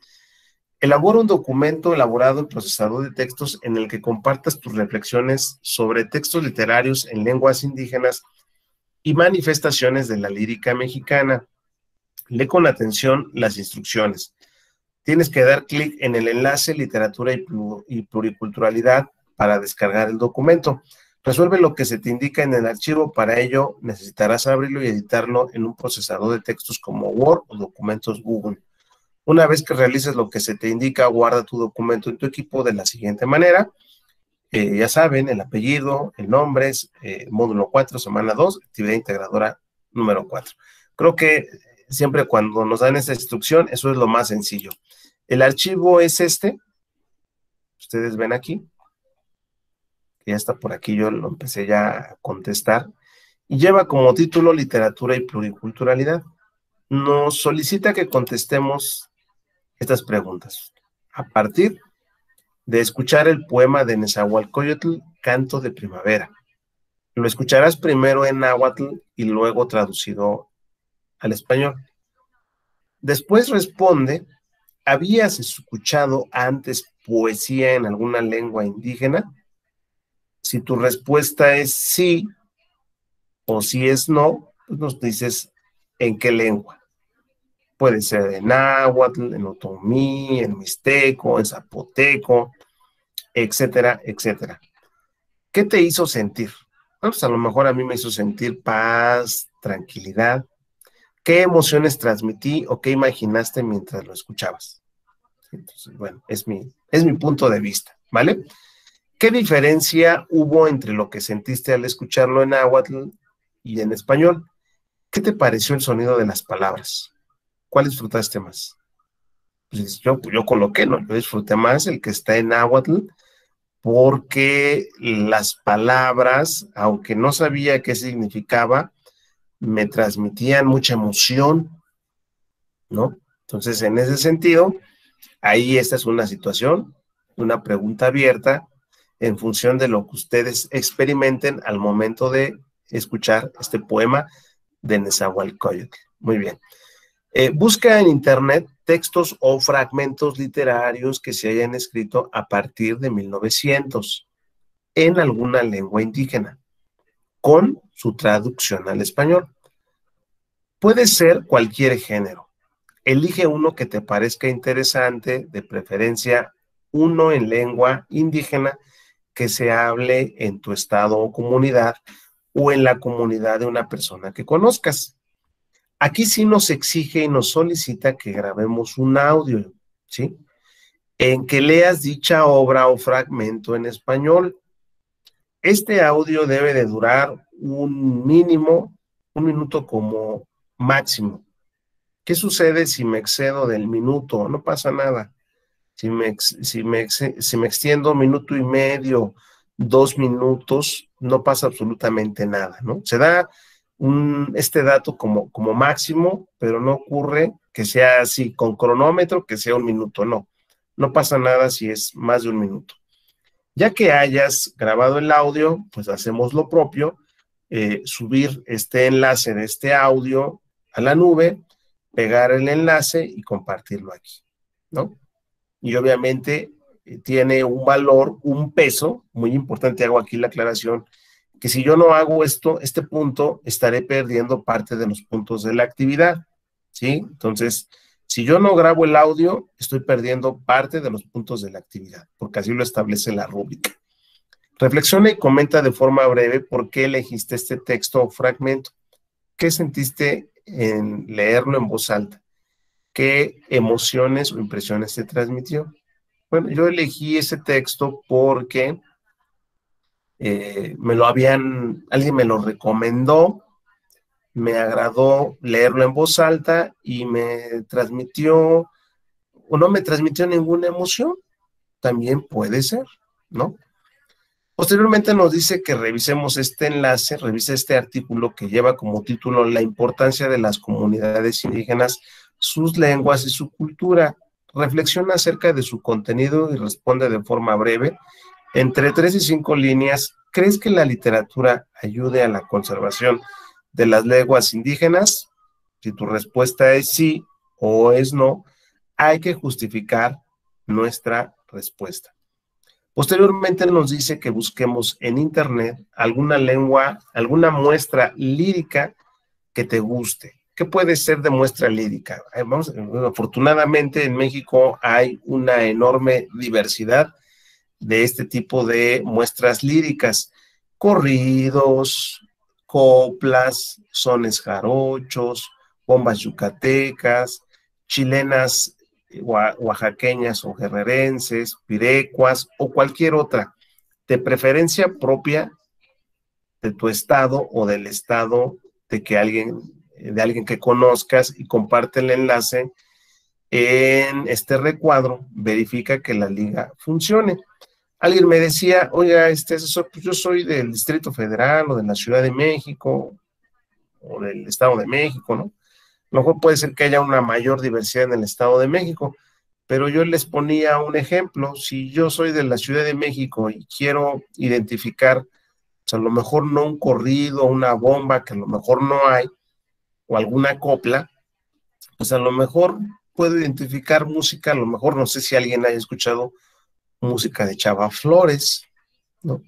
Elabora un documento elaborado en procesador de textos en el que compartas tus reflexiones sobre textos literarios en lenguas indígenas y manifestaciones de la lírica mexicana. Lee con atención las instrucciones. Tienes que dar clic en el enlace Literatura y Pluriculturalidad para descargar el documento. Resuelve lo que se te indica en el archivo. Para ello, necesitarás abrirlo y editarlo en un procesador de textos como Word o documentos Google. Una vez que realices lo que se te indica, guarda tu documento en tu equipo de la siguiente manera. Ya saben, el apellido, el nombre, módulo 4, semana 2, actividad integradora número 4. Creo que siempre cuando nos dan esta instrucción, eso es lo más sencillo. El archivo es este, ustedes ven aquí, que ya está por aquí, yo lo empecé ya a contestar, y lleva como título Literatura y Pluriculturalidad. Nos solicita que contestemos estas preguntas. A partir de escuchar el poema de Nezahualcóyotl, Canto de Primavera. Lo escucharás primero en náhuatl y luego traducido al español. Después responde, ¿habías escuchado antes poesía en alguna lengua indígena? Si tu respuesta es sí, o si es no, pues nos dices en qué lengua. Puede ser en náhuatl, en otomí, en mixteco, en zapoteco, etcétera, etcétera. ¿Qué te hizo sentir? Bueno, pues a lo mejor a mí me hizo sentir paz, tranquilidad. ¿Qué emociones transmití o qué imaginaste mientras lo escuchabas? Entonces, bueno, es mi punto de vista, ¿vale? ¿Qué diferencia hubo entre lo que sentiste al escucharlo en náhuatl y en español? ¿Qué te pareció el sonido de las palabras? ¿Cuál disfrutaste más? Pues yo coloqué, ¿no? Yo disfruté más el que está en náhuatl porque las palabras, aunque no sabía qué significaba, me transmitían mucha emoción, ¿no? Entonces, en ese sentido, ahí esta es una situación, una pregunta abierta en función de lo que ustedes experimenten al momento de escuchar este poema de Nezahualcóyotl. Muy bien. Busca en internet textos o fragmentos literarios que se hayan escrito a partir de 1900 en alguna lengua indígena, con su traducción al español. Puede ser cualquier género. Elige uno que te parezca interesante, de preferencia uno en lengua indígena que se hable en tu estado o comunidad o en la comunidad de una persona que conozcas. Aquí sí nos exige y nos solicita que grabemos un audio, ¿sí? En que leas dicha obra o fragmento en español. Este audio debe de durar un mínimo, un minuto como máximo. ¿Qué sucede si me excedo del minuto? No pasa nada. Si me extiendo 1.5 minutos, 2 minutos, no pasa absolutamente nada, ¿no? Se da este dato como máximo, pero no ocurre que sea así con cronómetro, que sea un minuto, no. No pasa nada si es más de un minuto. Ya que hayas grabado el audio, pues hacemos lo propio, subir este enlace de este audio a la nube, pegar el enlace y compartirlo aquí, ¿no? Y obviamente tiene un valor, un peso, muy importante, hago aquí la aclaración, que si yo no hago este punto, estaré perdiendo parte de los puntos de la actividad, ¿sí? Entonces, si yo no grabo el audio, estoy perdiendo parte de los puntos de la actividad, porque así lo establece la rúbrica. Reflexiona y comenta de forma breve por qué elegiste este texto o fragmento. ¿Qué sentiste en leerlo en voz alta? ¿Qué emociones o impresiones te transmitió? Bueno, yo elegí ese texto porque alguien me lo recomendó, me agradó leerlo en voz alta y me transmitió, o no me transmitió ninguna emoción, también puede ser, ¿no? Posteriormente nos dice que revisemos este enlace, revise este artículo que lleva como título La importancia de las comunidades indígenas, sus lenguas y su cultura. Reflexiona acerca de su contenido y responde de forma breve. Entre 3 y 5 líneas, ¿crees que la literatura ayude a la conservación de las lenguas indígenas? Si tu respuesta es sí o es no, hay que justificar nuestra respuesta. Posteriormente nos dice que busquemos en internet alguna lengua, alguna muestra lírica que te guste. ¿Qué puede ser de muestra lírica? Afortunadamente en México hay una enorme diversidad de este tipo de muestras líricas, corridos, coplas, sones jarochos, bombas yucatecas, chilenas, oaxaqueñas o guerrerenses, pirecuas o cualquier otra, de preferencia propia de tu estado o del estado de alguien que conozcas, y comparte el enlace en este recuadro, verifica que la liga funcione. Alguien me decía, oiga, asesor, pues yo soy del Distrito Federal o de la Ciudad de México o del Estado de México, ¿no? A lo mejor puede ser que haya una mayor diversidad en el Estado de México, pero yo les ponía un ejemplo. Si yo soy de la Ciudad de México y quiero identificar, pues a lo mejor no un corrido, una bomba, que a lo mejor no hay, o alguna copla, pues a lo mejor puedo identificar música, a lo mejor no sé si alguien haya escuchado música de Chava Flores, ¿no?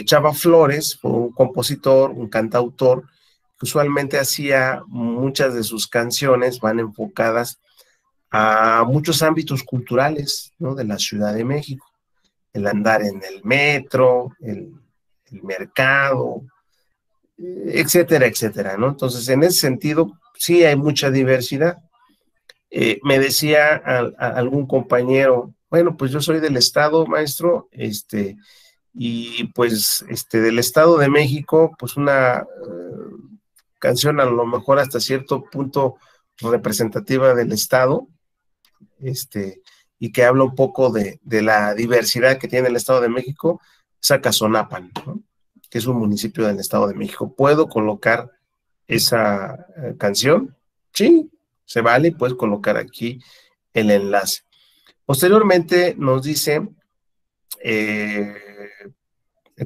Chava Flores fue un compositor, un cantautor, que usualmente hacía muchas de sus canciones, van enfocadas a muchos ámbitos culturales, ¿no? De la Ciudad de México, el andar en el metro, el mercado, etcétera, etcétera, ¿no? Entonces, en ese sentido, sí hay mucha diversidad. Me decía algún compañero, bueno, pues yo soy del estado, maestro, y pues del Estado de México, pues una canción a lo mejor hasta cierto punto representativa del Estado, y que habla un poco de la diversidad que tiene el Estado de México, Zacazonapan, ¿no? Que es un municipio del Estado de México. ¿Puedo colocar esa canción? Sí, se vale, y puedes colocar aquí el enlace. Posteriormente nos dice eh,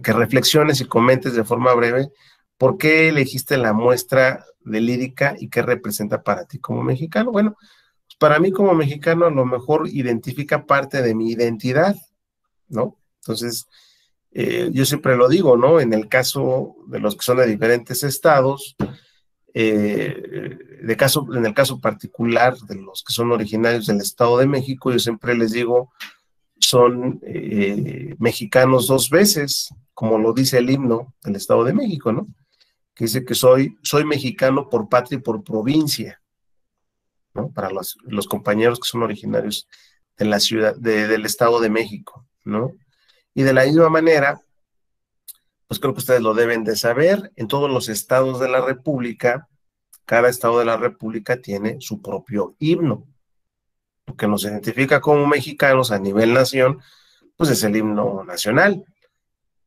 que reflexiones y comentes de forma breve por qué elegiste la muestra de lírica y qué representa para ti como mexicano. Bueno, pues para mí como mexicano a lo mejor identifica parte de mi identidad, ¿no? Entonces, yo siempre lo digo, ¿no? En el caso de los que son de diferentes estados, en el caso particular de los que son originarios del Estado de México, yo siempre les digo, son mexicanos dos veces, como lo dice el himno del Estado de México, ¿no? Que dice que soy mexicano por patria y por provincia, ¿no? Para los compañeros que son originarios de la ciudad, del Estado de México, ¿no? Y de la misma manera, pues creo que ustedes lo deben de saber, en todos los estados de la República, cada estado de la República tiene su propio himno. Lo que nos identifica como mexicanos a nivel nación, pues es el himno nacional.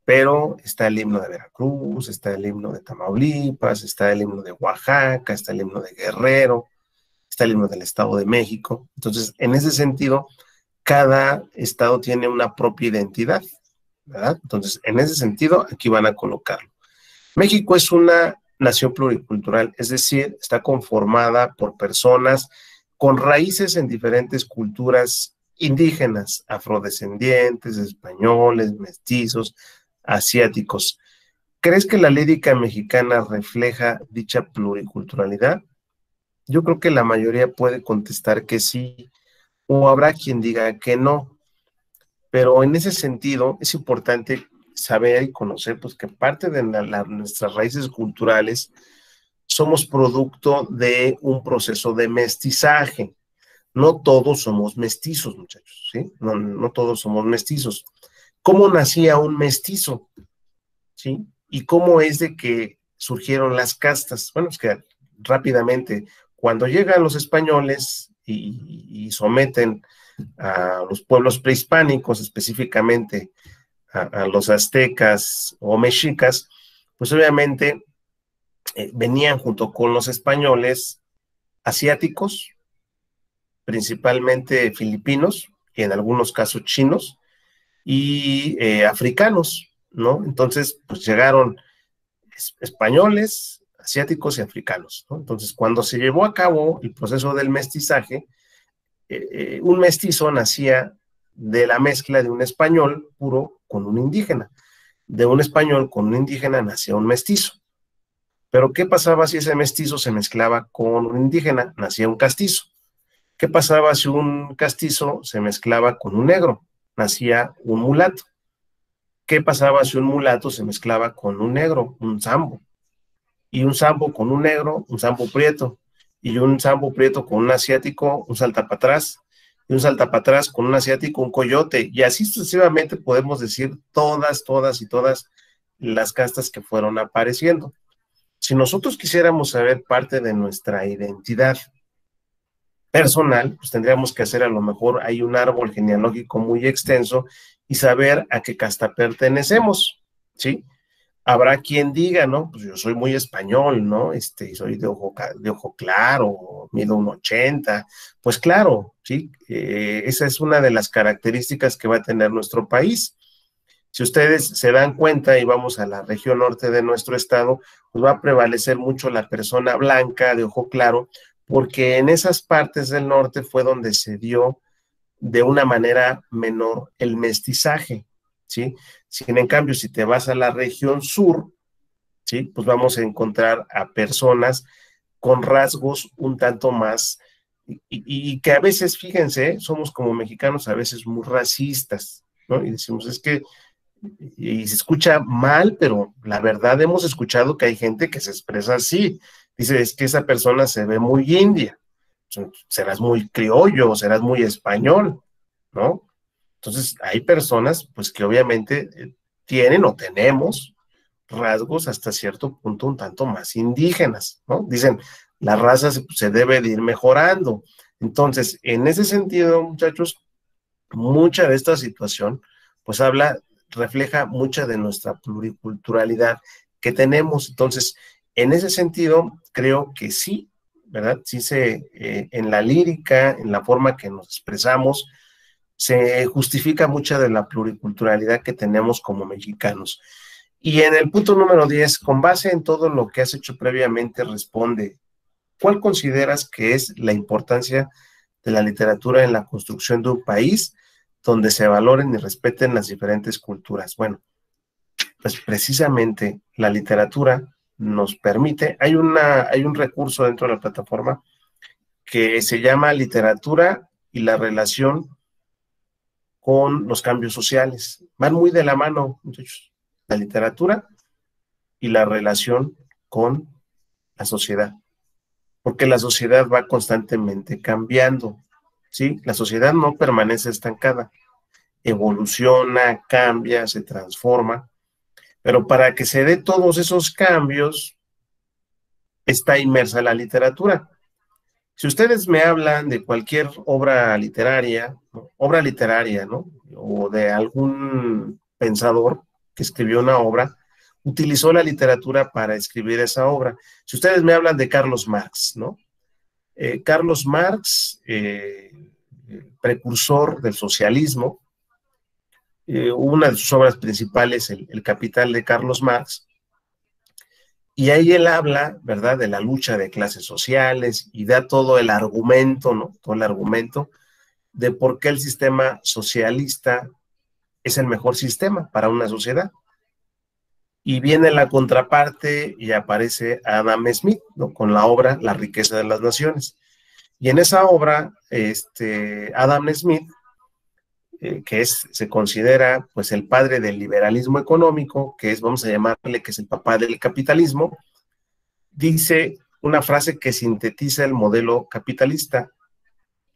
Pero está el himno de Veracruz, está el himno de Tamaulipas, está el himno de Oaxaca, está el himno de Guerrero, está el himno del Estado de México. Entonces, en ese sentido, cada estado tiene una propia identidad, ¿verdad? Entonces, en ese sentido, aquí van a colocarlo. México es una nación pluricultural, es decir, está conformada por personas con raíces en diferentes culturas indígenas, afrodescendientes, españoles, mestizos, asiáticos. ¿Crees que la lírica mexicana refleja dicha pluriculturalidad? Yo creo que la mayoría puede contestar que sí, o habrá quien diga que no, pero en ese sentido es importante saber y conocer pues, que parte de nuestras raíces culturales somos producto de un proceso de mestizaje. No todos somos mestizos, muchachos, ¿sí? No todos somos mestizos. ¿Cómo nacía un mestizo? ¿Sí? ¿Y cómo es de que surgieron las castas? Bueno, es que rápidamente, cuando llegan los españoles y someten a los pueblos prehispánicos, específicamente a los aztecas o mexicas, pues obviamente venían junto con los españoles asiáticos, principalmente filipinos y en algunos casos chinos y africanos, ¿no? Entonces, pues llegaron españoles, asiáticos y africanos, ¿no? Entonces, cuando se llevó a cabo el proceso del mestizaje, un mestizo nacía de la mezcla de un español puro con un indígena. De un español con un indígena nacía un mestizo. Pero ¿qué pasaba si ese mestizo se mezclaba con un indígena? Nacía un castizo. ¿Qué pasaba si un castizo se mezclaba con un negro? Nacía un mulato. ¿Qué pasaba si un mulato se mezclaba con un negro? Un sambo. Y un sambo con un negro, un sambo prieto. Y un sambo prieto con un asiático, un saltapatrás. Y un saltapatrás con un asiático, un coyote. Y así sucesivamente podemos decir todas y todas las castas que fueron apareciendo. Si nosotros quisiéramos saber parte de nuestra identidad personal, pues tendríamos que hacer a lo mejor hay un árbol genealógico muy extenso y saber a qué casta pertenecemos, ¿sí? Habrá quien diga, ¿no? Pues yo soy muy español, ¿no? Soy de ojo claro, mido 1,80. Pues claro, ¿sí? Esa es una de las características que va a tener nuestro país. Si ustedes se dan cuenta y vamos a la región norte de nuestro estado, pues va a prevalecer mucho la persona blanca de ojo claro, porque en esas partes del norte fue donde se dio de una manera menor el mestizaje, ¿sí? Sin en cambio, si te vas a la región sur, ¿sí? Pues vamos a encontrar a personas con rasgos un tanto más, y que a veces, fíjense, somos como mexicanos a veces muy racistas, ¿no? Y decimos, es que y se escucha mal, pero la verdad hemos escuchado que hay gente que se expresa así. Dice, es que esa persona se ve muy india, serás muy criollo, serás muy español, ¿no? Entonces, hay personas, pues, que obviamente tienen o tenemos rasgos hasta cierto punto un tanto más indígenas, ¿no? Dicen, la raza se debe de ir mejorando. Entonces, en ese sentido, muchachos, mucha de esta situación, pues refleja mucha de nuestra pluriculturalidad que tenemos. Entonces, en ese sentido, creo que sí, ¿verdad? Sí en la lírica, en la forma que nos expresamos, se justifica mucha de la pluriculturalidad que tenemos como mexicanos. Y en el punto número 10, con base en todo lo que has hecho previamente, responde, ¿cuál consideras que es la importancia de la literatura en la construcción de un país donde se valoren y respeten las diferentes culturas? Bueno, pues precisamente la literatura nos permite, hay un recurso dentro de la plataforma que se llama literatura y la relación con los cambios sociales. Van muy de la mano, muchachos, la literatura y la relación con la sociedad, porque la sociedad va constantemente cambiando, ¿sí? La sociedad no permanece estancada, evoluciona, cambia, se transforma, pero para que se dé todos esos cambios, está inmersa la literatura. Si ustedes me hablan de cualquier obra literaria, ¿no? O de algún pensador que escribió una obra, utilizó la literatura para escribir esa obra. Si ustedes me hablan de Carlos Marx, ¿no? Carlos Marx, precursor del socialismo, una de sus obras principales, el Capital de Carlos Marx, y ahí él habla, ¿verdad?, de la lucha de clases sociales y da todo el argumento, ¿no? Todo el argumento de por qué el sistema socialista es el mejor sistema para una sociedad. Y viene la contraparte y aparece Adam Smith, ¿no? Con la obra La riqueza de las naciones. Y en esa obra, Adam Smith, se considera pues el padre del liberalismo económico, que es, vamos a llamarle, que es el papá del capitalismo, dice una frase que sintetiza el modelo capitalista: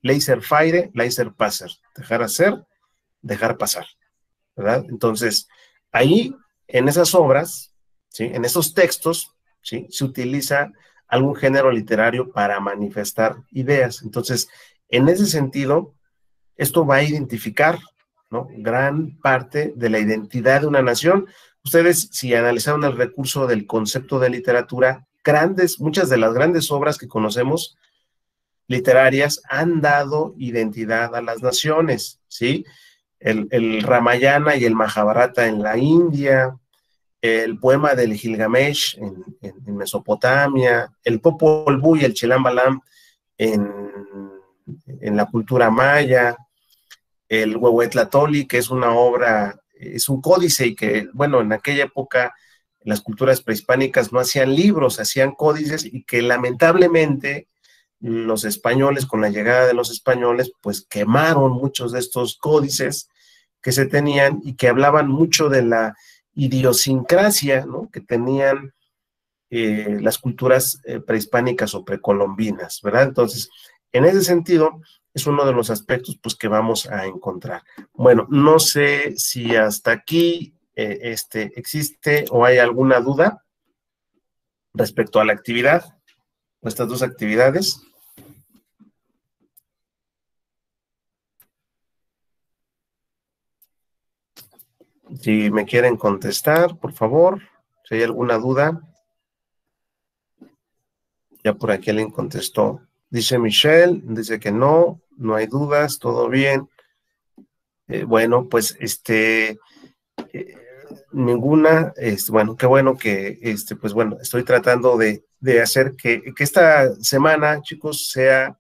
laissez-faire, laissez-passer, dejar hacer, dejar pasar, ¿verdad? Entonces, ahí, en esas obras, ¿sí?, en esos textos, ¿sí?, se utiliza algún género literario para manifestar ideas. Entonces, en ese sentido, esto va a identificar, ¿no?, gran parte de la identidad de una nación. Ustedes, si analizaron el recurso del concepto de literatura, muchas de las grandes obras que conocemos literarias han dado identidad a las naciones, ¿sí? El Ramayana y el Mahabharata en la India, el poema del Gilgamesh en Mesopotamia, el Popol Vuh y el Chilam Balam en la cultura maya, el Huehuetlatoli, que es una obra, es un códice, y que, bueno, en aquella época las culturas prehispánicas no hacían libros, hacían códices, y que lamentablemente los españoles, con la llegada de los españoles, pues quemaron muchos de estos códices que se tenían y que hablaban mucho de la idiosincrasia, ¿no?, que tenían las culturas prehispánicas o precolombinas, ¿verdad? Entonces, en ese sentido, es uno de los aspectos, pues, que vamos a encontrar. Bueno, no sé si hasta aquí existe o hay alguna duda respecto a la actividad, o estas dos actividades. Si me quieren contestar, por favor, si hay alguna duda. Ya por aquí alguien contestó. Dice Michelle, dice que no, no hay dudas, todo bien. Bueno, pues ninguna, bueno, qué bueno que, pues bueno, estoy tratando de hacer que esta semana, chicos, sea,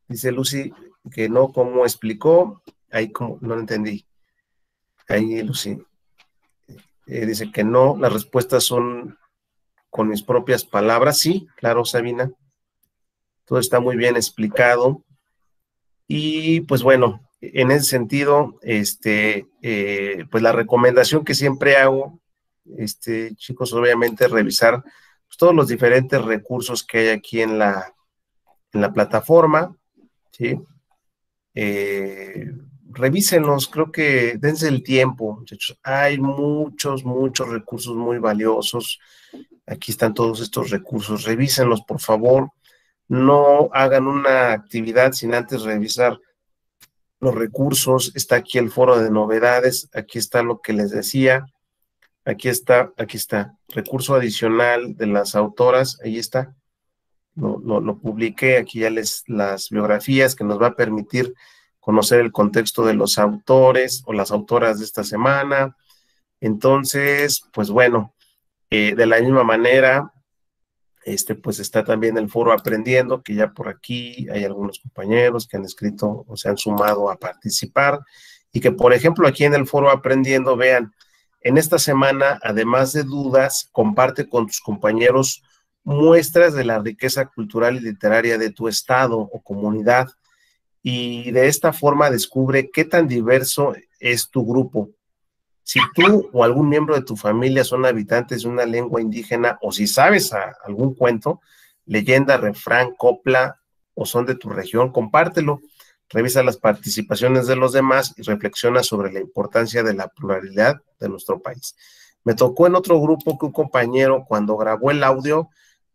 dice Lucy, que no, como explicó, ahí como, no lo entendí. Ahí Lucy dice que no, las respuestas son con mis propias palabras. Sí, claro, Sabina, todo está muy bien explicado. Y pues bueno, en ese sentido, pues la recomendación que siempre hago, chicos, obviamente revisar pues, todos los diferentes recursos que hay aquí en la plataforma, ¿sí? Revísenlos, creo que dense el tiempo, muchachos. Hay muchos recursos muy valiosos. Aquí están todos estos recursos, revísenlos, por favor. No hagan una actividad sin antes revisar los recursos. Está aquí el foro de novedades, aquí está lo que les decía, aquí está, recurso adicional de las autoras, ahí está, lo publiqué, aquí ya las biografías que nos va a permitir conocer el contexto de los autores o las autoras de esta semana. Entonces, pues bueno, de la misma manera, pues está también el foro Aprendiendo, que ya por aquí hay algunos compañeros que han escrito o se han sumado a participar, y que, por ejemplo, aquí en el foro Aprendiendo, vean, en esta semana, además de dudas, comparte con tus compañeros muestras de la riqueza cultural y literaria de tu estado o comunidad, y de esta forma descubre qué tan diverso es tu grupo. Si tú o algún miembro de tu familia son habitantes de una lengua indígena, o si sabes algún cuento, leyenda, refrán, copla, o son de tu región, compártelo. Revisa las participaciones de los demás y reflexiona sobre la importancia de la pluralidad de nuestro país. Me tocó en otro grupo que un compañero, cuando grabó el audio,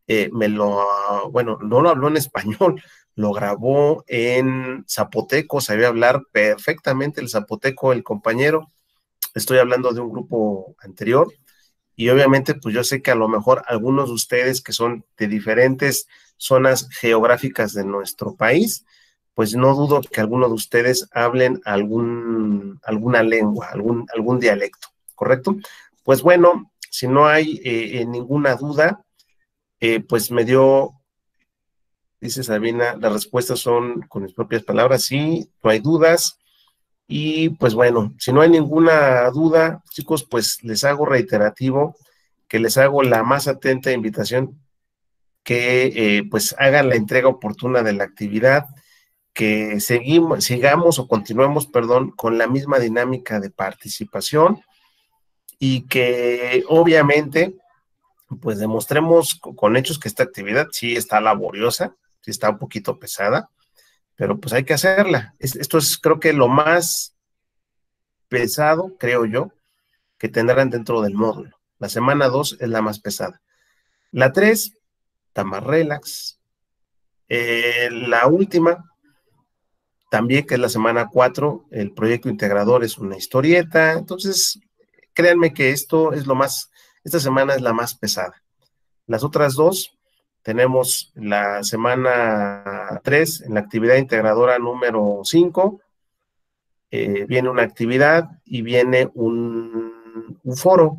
bueno, no lo habló en español, lo grabó en zapoteco, sabía hablar perfectamente el zapoteco el compañero. Estoy hablando de un grupo anterior, y obviamente pues yo sé que a lo mejor algunos de ustedes que son de diferentes zonas geográficas de nuestro país, pues no dudo que algunos de ustedes hablen alguna lengua, algún dialecto, ¿correcto? Pues bueno, si no hay ninguna duda, pues dice Sabina, las respuestas son con mis propias palabras, sí, no hay dudas. Y pues bueno, si no hay ninguna duda, chicos, pues les hago reiterativo que les hago la más atenta invitación que pues hagan la entrega oportuna de la actividad, que sigamos o continuemos, perdón, con la misma dinámica de participación, y que obviamente pues demostremos con hechos que esta actividad sí está laboriosa, sí está un poquito pesada, pero pues hay que hacerla. Esto es, creo que lo más pesado, creo yo, que tendrán dentro del módulo. La semana 2 es la más pesada. La 3 está más relax. La última, también que es la semana 4, el proyecto integrador es una historieta. Entonces, créanme que esto es lo más, esta semana es la más pesada. Las otras dos, tenemos la semana 3, en la actividad integradora número 5, viene una actividad y viene un foro.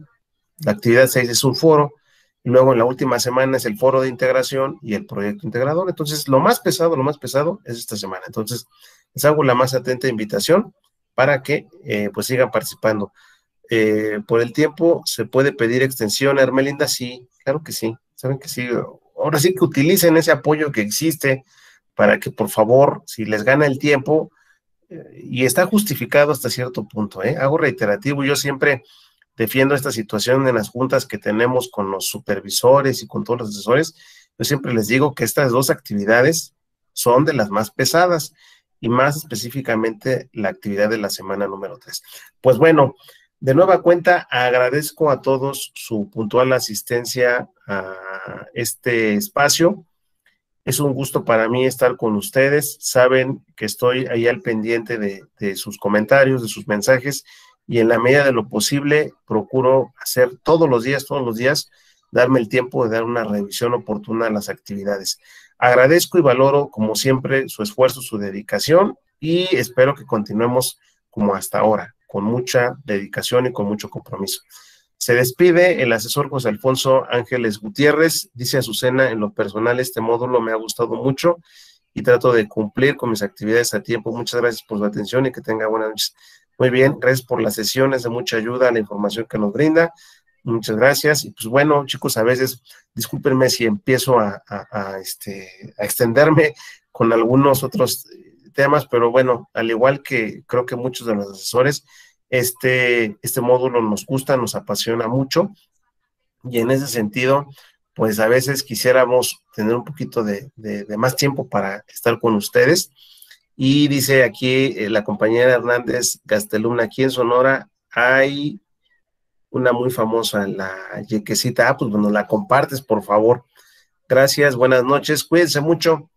La actividad 6 es un foro, y luego en la última semana es el foro de integración y el proyecto integrador. Entonces, lo más pesado es esta semana. Entonces, les hago la más atenta invitación para que pues sigan participando. Por el tiempo, ¿se puede pedir extensión, Hermelinda? Sí, claro que sí. Saben que sí. Ahora sí que utilicen ese apoyo que existe para que, por favor, si les gana el tiempo, y está justificado hasta cierto punto, hago reiterativo, yo siempre defiendo esta situación en las juntas que tenemos con los supervisores y con todos los asesores. Yo siempre les digo que estas dos actividades son de las más pesadas y más específicamente la actividad de la semana número 3. Pues bueno, de nueva cuenta agradezco a todos su puntual asistencia a este espacio. Es un gusto para mí estar con ustedes. Saben que estoy ahí al pendiente de sus comentarios, de sus mensajes, y en la medida de lo posible procuro hacer todos los días, darme el tiempo de dar una revisión oportuna a las actividades. Agradezco y valoro, como siempre, su esfuerzo, su dedicación, y espero que continuemos como hasta ahora, con mucha dedicación y con mucho compromiso. Se despide el asesor José Alfonso Ángeles Gutiérrez. Dice Azucena: en lo personal este módulo me ha gustado mucho y trato de cumplir con mis actividades a tiempo. Muchas gracias por su atención y que tenga buenas noches. Muy bien, gracias por las sesiones, de mucha ayuda, la información que nos brinda. Muchas gracias. Y pues bueno, chicos, a veces, discúlpenme si empiezo a extenderme con algunos otros temas, pero bueno, al igual que creo que muchos de los asesores, este módulo nos gusta, nos apasiona mucho, y en ese sentido, pues a veces quisiéramos tener un poquito de más tiempo para estar con ustedes. Y dice aquí la compañera Hernández Gastelum: aquí en Sonora hay una muy famosa, la yequecita. Pues bueno, la compartes, por favor. Gracias, buenas noches, cuídense mucho.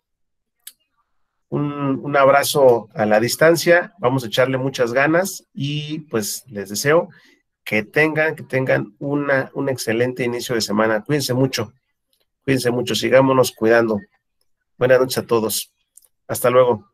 Un abrazo a la distancia, vamos a echarle muchas ganas y pues les deseo que tengan un excelente inicio de semana. Cuídense mucho, sigámonos cuidando. Buenas noches a todos. Hasta luego.